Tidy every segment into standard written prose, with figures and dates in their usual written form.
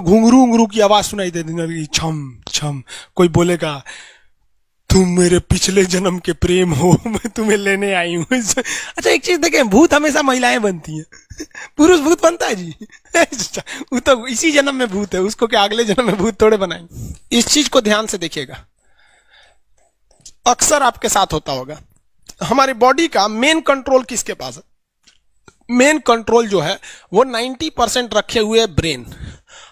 घुंघरू घुंघरू की आवाज सुनाई देने लगी, छम छम। कोई बोलेगा तुम मेरे पिछले जन्म के प्रेम हो, मैं तुम्हें लेने आई हूँ। अच्छा एक चीज देखें, भूत हमेशा महिलाएं बनती हैं, पुरुष भूत बनता है जी? वो तो इसी जन्म में भूत है, उसको क्या अगले जन्म में भूत थोड़े बनाएंगे? इस चीज को ध्यान से देखिएगा, अक्सर आपके साथ होता होगा। हमारी बॉडी का मेन कंट्रोल किसके पास है? मेन कंट्रोल जो है वो 90% रखे हुए ब्रेन।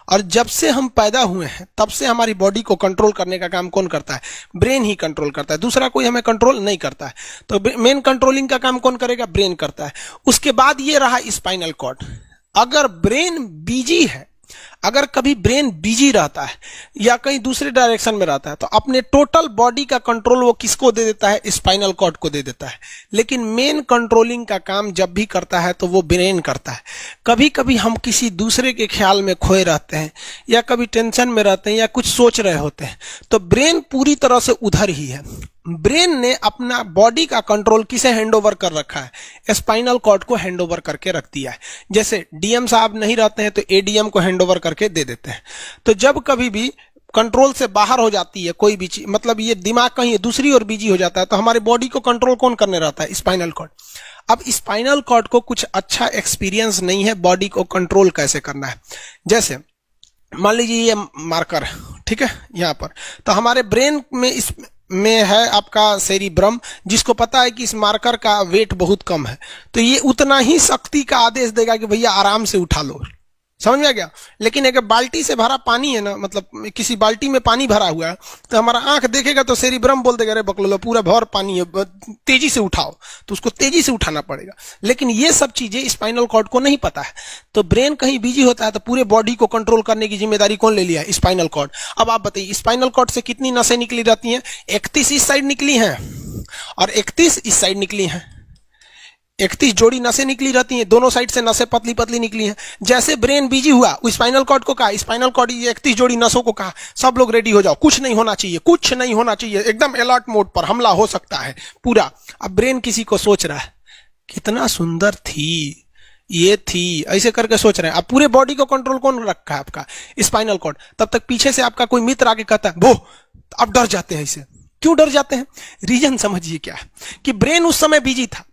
और जब से हम पैदा हुए हैं तब से हमारी बॉडी को कंट्रोल करने का काम कौन करता है? ब्रेन ही कंट्रोल करता है, दूसरा कोई हमें कंट्रोल नहीं करता है। तो मेन कंट्रोलिंग का काम कौन करेगा? ब्रेन करता है। उसके बाद ये रहा स्पाइनल कॉर्ड। अगर ब्रेन बिजी है, अगर कभी ब्रेन बिजी रहता है या कहीं दूसरे डायरेक्शन में रहता है, तो अपने टोटल बॉडी का कंट्रोल वो किसको दे देता है? स्पाइनल कॉर्ड को दे देता है। लेकिन मेन कंट्रोलिंग का काम जब भी करता है तो वो ब्रेन करता है। कभी कभी हम किसी दूसरे के ख्याल में खोए रहते हैं या कभी टेंशन में रहते हैं या कुछ सोच रहे होते हैं, तो ब्रेन पूरी तरह से उधर ही है। ब्रेन ने अपना बॉडी का कंट्रोल किसे हैंडओवर कर रखा है? स्पाइनल कॉर्ड को हैंडओवर करके रख दिया है। जैसे डीएम साहब नहीं रहते हैं तो एडीएम को हैंडओवर करके दे देते हैं। तो जब कभी भी कंट्रोल से बाहर हो जाती है कोई भी चीज, मतलब ये दिमाग कहीं दूसरी ओर बिजी हो जाता है, तो हमारी बॉडी को कंट्रोल कौन करने रहता है? Spinal cord. अब स्पाइनल कॉर्ड को कुछ अच्छा एक्सपीरियंस नहीं है बॉडी को कंट्रोल कैसे करना है। जैसे मान लीजिए ये मार्कर, ठीक है, यहां पर, तो हमारे ब्रेन में इस में है आपका सेरिब्रम, जिसको पता है कि इस मार्कर का वेट बहुत कम है, तो ये उतना ही शक्ति का आदेश देगा कि भैया आराम से उठा लो। समझ में आ गया? लेकिन एक बाल्टी से भरा पानी है ना, मतलब किसी बाल्टी में पानी भरा हुआ है, तो हमारा आंख देखेगा तो सेरिब्रम बोल देगा अरे बकलोला पूरा भर पानी है, तेजी से उठाओ, तो उसको तेजी से उठाना पड़ेगा। लेकिन ये सब चीजें स्पाइनल कॉर्ड को नहीं पता है, तो ब्रेन कहीं बिजी होता है तो पूरे बॉडी को कंट्रोल करने की जिम्मेदारी कौन ले लिया है? Spinal cord. अब आप बताइए स्पाइनल कॉर्ड से कितनी नसें निकली रहती हैं? 31 इस साइड निकली हैं और 31 इस साइड निकली हैं। 31 जोड़ी नसें निकली रहती हैं, दोनों साइड से नसें पतली पतली निकली हैं। जैसे ब्रेन बिजी हुआ, स्पाइनल कॉर्ड को कहा, स्पाइनल कॉर्ड 31 जोड़ी नसों को कहा सब लोग रेडी हो जाओ, कुछ नहीं होना चाहिए, कुछ नहीं होना चाहिए, एकदम अलर्ट मोड पर, हमला हो सकता है पूरा। अब ब्रेन किसी को सोच रहा है कितना सुंदर थी ये थी, ऐसे करके सोच रहे हैं। अब पूरे बॉडी को कंट्रोल कौन रखा है? आपका स्पाइनल कॉर्ड। तब तक पीछे से आपका कोई मित्र आके कहता है वो, अब डर जाते हैं। इसे क्यों डर जाते हैं? रीजन समझिए क्या है कि ब्रेन उस समय बिजी था,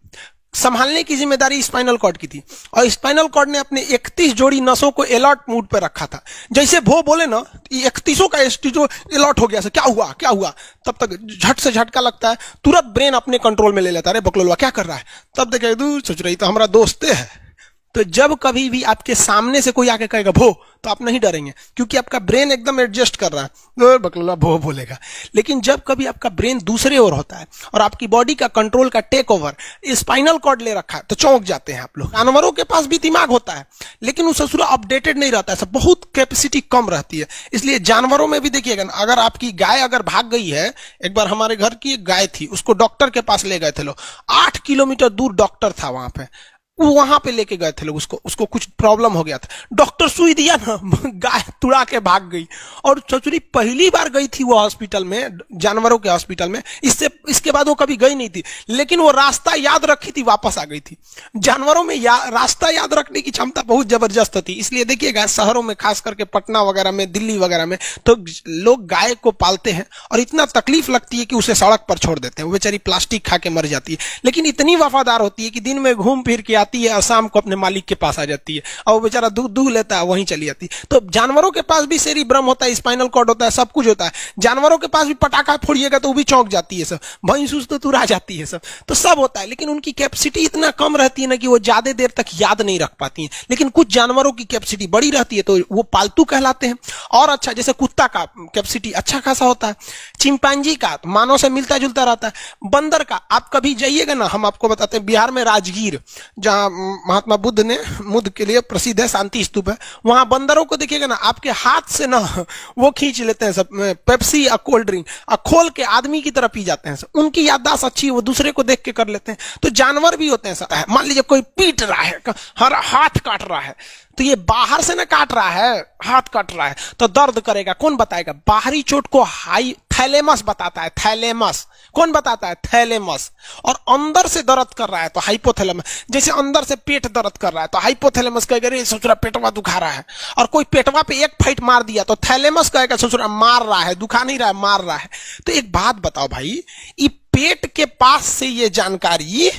संभालने की जिम्मेदारी स्पाइनल कॉर्ड की थी, और स्पाइनल कॉर्ड ने अपने 31 जोड़ी नसों को अलर्ट मूड पर रखा था। जैसे वो बोले ना 31 का जो अलर्ट हो गया, क्या हुआ क्या हुआ, तब तक झट से झटका लगता है, तुरंत ब्रेन अपने कंट्रोल में ले लेता है, अरे बकलोलवा क्या कर रहा है। तब देखे दूर सोच रही तो हमारा दोस्त है। तो जब कभी भी आपके सामने से कोई आके कहेगा भो, तो आप नहीं डरेंगे, क्योंकि आपका ब्रेन एकदम एडजस्ट कर रहा है, बकलोला भो बोलेगा। लेकिन जब कभी आपका ब्रेन दूसरे ओर होता है और आपकी बॉडी का कंट्रोल का टेक ओवर स्पाइनल कॉर्ड ले रखा है, तो चौंक जाते हैं आप लोग। जानवरों के पास भी दिमाग होता है, लेकिन वो ससुरा अपडेटेड नहीं रहता है, सब बहुत कैपेसिटी कम रहती है। इसलिए जानवरों में भी देखिएगा, अगर आपकी गाय अगर भाग गई है, एक बार हमारे घर की एक गाय थी, उसको डॉक्टर के पास ले गए थे लोग, 8 किलोमीटर दूर डॉक्टर था वहां पे, वहां पे लेके गए थे लोग, उसको कुछ प्रॉब्लम हो गया था, डॉक्टर सुई दिया ना, गाय तुड़ा के भाग गई। और ससुरी पहली बार गई थी वो हॉस्पिटल में, जानवरों के हॉस्पिटल में, इसके बाद वो कभी गई नहीं थी, लेकिन वो रास्ता याद रखी थी, वापस आ गई थी। जानवरों में रास्ता याद रखने की क्षमता बहुत जबरदस्त थी। इसलिए देखिएगा शहरों में, खास करके पटना वगैरह में, दिल्ली वगैरह में, तो लोग गाय को पालते हैं और इतना तकलीफ लगती है कि उसे सड़क पर छोड़ देते हैं, वो बेचारी प्लास्टिक खा के मर जाती है, लेकिन इतनी वफादार होती है कि दिन में घूम फिर के आती है और शाम को अपने मालिक के पास आ जाती है, और वो बेचारा दूध दूह लेता है, वहीं चली जाती है। तो जानवरों के पास भी सेरिब्रम होता है, स्पाइनल कॉर्ड होता है, सब कुछ होता है। जानवरों के पास भी पटाखा फोड़िएगा तो वो भी चौंक जाती है सब, भैंस तो तुरा जाती है सब, तो सब होता है। लेकिन उनकी कैपेसिटी इतना कम रहती है ना कि वो ज्यादा देर तक याद नहीं रख पाती है। लेकिन कुछ जानवरों की कैपेसिटी बड़ी रहती है, तो वो पालतू कहलाते हैं। और अच्छा, जैसे कुत्ता का कैपेसिटी अच्छा खासा होता है, चिंपांजी का मानव से मिलता जुलता रहता है, बंदर का आप कभी जाइएगा ना, हम आपको बताते हैं, बिहार में राजगीर, जहां महात्मा बुद्ध ने मुद्ध के लिए प्रसिद्ध है, शांति स्तूप है, वहां बंदरों को देखिएगा ना, आपके हाथ से ना वो खींच लेते हैं सब, पेप्सी या कोल्ड ड्रिंक खोल के आदमी की तरह पी जाते हैं सब। उनकी याददाश्त अच्छी है, वो दूसरे को देख के कर लेते हैं। तो जानवर भी होते हैं सब। मान लीजिए कोई पीट रहा है, हर हाथ काट रहा है, तो ये बाहर से ना काट रहा है, हाथ काट रहा है, तो दर्द करेगा, कौन बताएगा? बाहरी चोट को हाई थैलेमस बताता है, थैलेमस। कौन बताता है? थैलेमस। और अंदर से दर्द कर रहा है तो हाइपोथैलेमस। जैसे अंदर से पेट दर्द कर रहा है तो हाइपोथैलेमस कहेगा रे ससुरा पेटवा दुखा रहा है। और कोई पेटवा पे एक फाइट मार दिया तो थैलेमस कहेगा ससुरा मार रहा है, दुखा नहीं रहा है, मार रहा है। तो एक बात बताओ भाई, ये पेट के पास से ये जानकारी,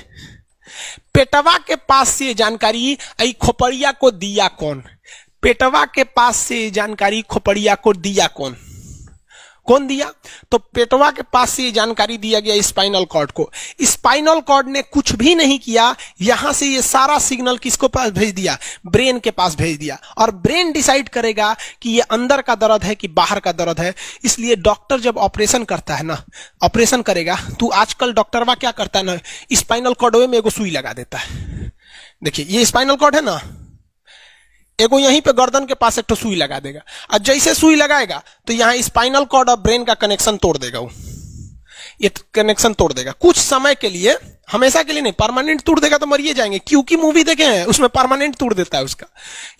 पेटवा के पास से जानकारी खोपड़िया को दिया कौन? पेटवा के पास से जानकारी खोपड़िया को दिया कौन? कौन दिया? तो पेटवा के पास से जानकारी दिया गया स्पाइनल कॉर्ड को। स्पाइनल कॉर्ड ने कुछ भी नहीं किया, यहां से ये सारा सिग्नल किसको पास भेज दिया? ब्रेन के पास भेज दिया। और ब्रेन डिसाइड करेगा कि ये अंदर का दर्द है कि बाहर का दर्द है। इसलिए डॉक्टर जब ऑपरेशन करता है ना, ऑपरेशन करेगा तो आजकल डॉक्टरवा क्या करता है ना, स्पाइनल कॉर्ड में एगो सुई लगा देता है। देखिए ये स्पाइनल कॉर्ड है ना, एगो यहीं पे गर्दन के पास एक तो सुई लगा देगा। और जैसे सुई लगाएगा तो यहां स्पाइनल कॉर्ड और ब्रेन का कनेक्शन तोड़ देगा। वो ये कनेक्शन तोड़ देगा कुछ समय के लिए, हमेशा के लिए नहीं। परमानेंट तोड़ देगा तो मरिए जाएंगे। क्योंकि मूवी देखे हैं उसमें परमानेंट तोड़ देता है उसका।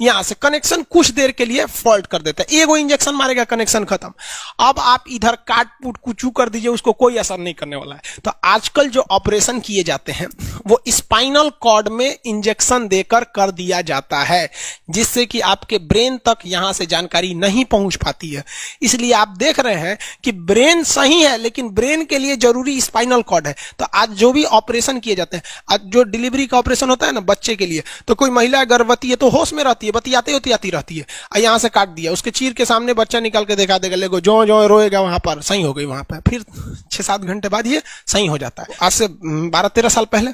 यहां से कनेक्शन कुछ देर के लिए फॉल्ट कर देता है, एगो इंजेक्शन मारेगा, कनेक्शन खत्म। अब आप इधर काट पुट कुचू कर दीजिए, उसको कोई असर नहीं करने वाला है। तो आजकल जो ऑपरेशन किए जाते हैं वो स्पाइनल कॉर्ड में इंजेक्शन देकर कर दिया जाता है, जिससे कि आपके ब्रेन तक यहां से जानकारी नहीं पहुंच पाती है। इसलिए आप देख रहे हैं कि ब्रेन सही है लेकिन ब्रेन के लिए जरूरी स्पाइनल कॉर्ड है। तो आज जो भी ऑपरेशन किए जाते हैं, आज जो डिलीवरी का ऑपरेशन होता है ना बच्चे के लिए, तो कोई महिला गर्भवती है तो होश में रहती है, बतियाते होती आती रहती है, यहां से काट दिया, उसके चीर के सामने बच्चा निकाल के दिखा देगा, लेगो जो जो रोएगा वहां पर सही हो गई, वहां पर फिर 6-7 घंटे बाद ये सही हो जाता है। आज से 12-13 साल पहले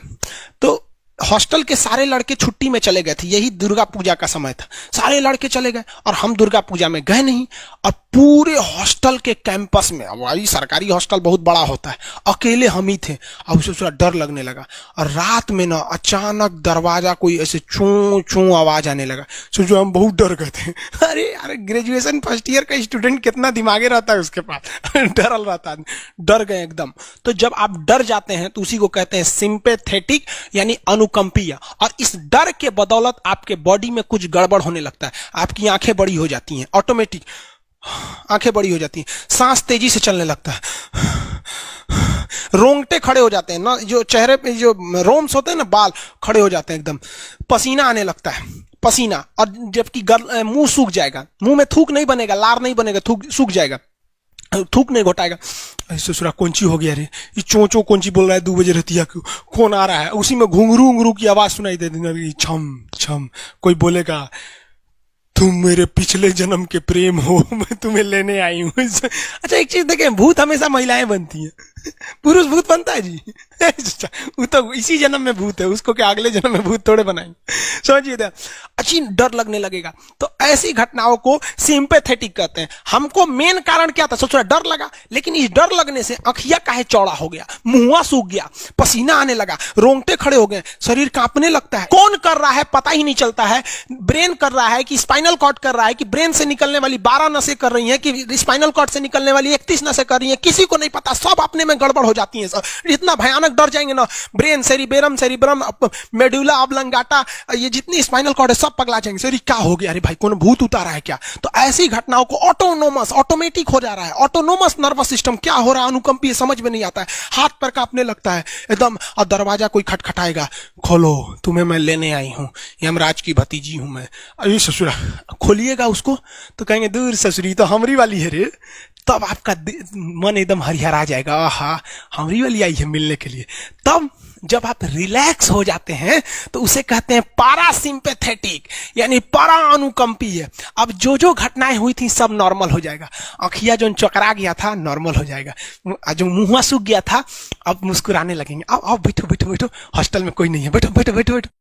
तो हॉस्टल के सारे लड़के छुट्टी में चले गए थे, यही दुर्गा पूजा का समय था, सारे लड़के चले गए और हम दुर्गा पूजा में गए नहीं। और पूरे हॉस्टल के कैंपस में, अब वही सरकारी हॉस्टल बहुत बड़ा होता है, अकेले हम ही थे। अब उसे थोड़ा डर लगने लगा और रात में ना अचानक दरवाजा कोई ऐसे चूं चूं आवाज आने लगा। सोचो हम बहुत डर गए थे। अरे ग्रेजुएशन फर्स्ट ईयर का स्टूडेंट कितना दिमागे रहता है उसके पास, डरल रहता है, डर गए एकदम। तो जब आप डर जाते हैं तो उसी को कहते हैं सिंपैथेटिक यानी अनुकंपीय। और इस डर के बदौलत आपके बॉडी में कुछ गड़बड़ होने लगता है, आपकी आंखें बड़ी हो जाती हैं, ऑटोमेटिक आंखें बड़ी हो जाती हैं, सांस तेजी से चलने लगता है, रोंगटे खड़े हो जाते हैं ना, जो चेहरे पे जो रोम्स होते हैं ना, बाल खड़े हो जाते हैं एकदम, पसीना आने लगता है, पसीना। और जबकि मुंह सूख जाएगा, मुंह में थूक नहीं बनेगा, लार नहीं बनेगा, सूख जाएगा, थूक नहीं घोटाएगा। ससुरा कौन ची हो गया रे, ये चोंचो कौन ची बोल रहा है 2 बजे रहती है, कौन आ रहा है? उसी में घुंघरू उंगरू की आवाज सुनाई दे देगी, छम छम। कोई बोलेगा तुम मेरे पिछले जन्म के प्रेम हो, मैं तुम्हें लेने आई हूं। अच्छा एक चीज देखें, भूत हमेशा महिलाएं बनती हैं, पुरुष भूत बनता है जी? वो तो इसी जन्म में भूत है, उसको क्या अगले जन्म में भूत थोड़े बनाएंगे? समझिए, अच्छी डर लगने लगेगा। तो ऐसी घटनाओं को सिंपैथेटिक कहते हैं। हमको मेन कारण क्या था? सोचो डर लगा, लेकिन इस डर लगने से आंखिया काहे चौड़ा हो गया, मुंह सूख गया, पसीना आने लगा, रोंगटे खड़े हो गए, शरीर कांपने लगता है। कौन कर रहा है पता ही नहीं चलता है। ब्रेन कर रहा है कि स्पाइनल कॉर्ड कर रहा है कि ब्रेन से निकलने वाली 12 नसें कर रही हैं कि स्पाइनल कॉर्ड से निकलने वाली 31 नसें कर रही हैं, किसी को नहीं पता, सब अपने में गड़बड़ हो जाती हैं। इतना भयानक डर जाएंगे ना, ब्रेन, सेरिब्रम, मेडुला ऑब्लंगाटा, ये जितनी स्पाइनल कॉर्ड है सब पगला जाएंगे। सर क्या हो गया? अरे भाई कौन भूत उतारा है क्या? तो ऐसी घटनाओं को ऑटोमेटिक हो जा रहा है, ऑटोनोमस नर्वस सिस्टम क्या हो रहा है, अनुकंपीय, समझ में नहीं आता है, हाथ पैर कांपने लगता है एकदम। और दरवाजा कोई खटखटाएगा, खोलो तुम्हें मैं लेने आई हूं, यमराज की भतीजी हूं मैं। अरे ससुरा, खोलिएगा उसको तो कहेंगे दूर ससुरी तो हमरी वाली है रे। तब आपका मन एकदम हरिहर आ जाएगा, आहा हमरी वाली आई है मिलने के लिए। तब जब आप रिलैक्स हो जाते हैं तो उसे कहते हैं पारासिम्पैथेटिक यानी परा अनुकंपीय। अब जो जो घटनाएं हुई थी सब नॉर्मल हो जाएगा। आंखिया जो चकरा गया था नॉर्मल हो जाएगा, जो मुंह सूख गया था अब मुस्कुराने लगेंगे। अब बैठो बैठो बैठो, हॉस्टल में कोई नहीं है, बैठो बैठो बैठो बैठो।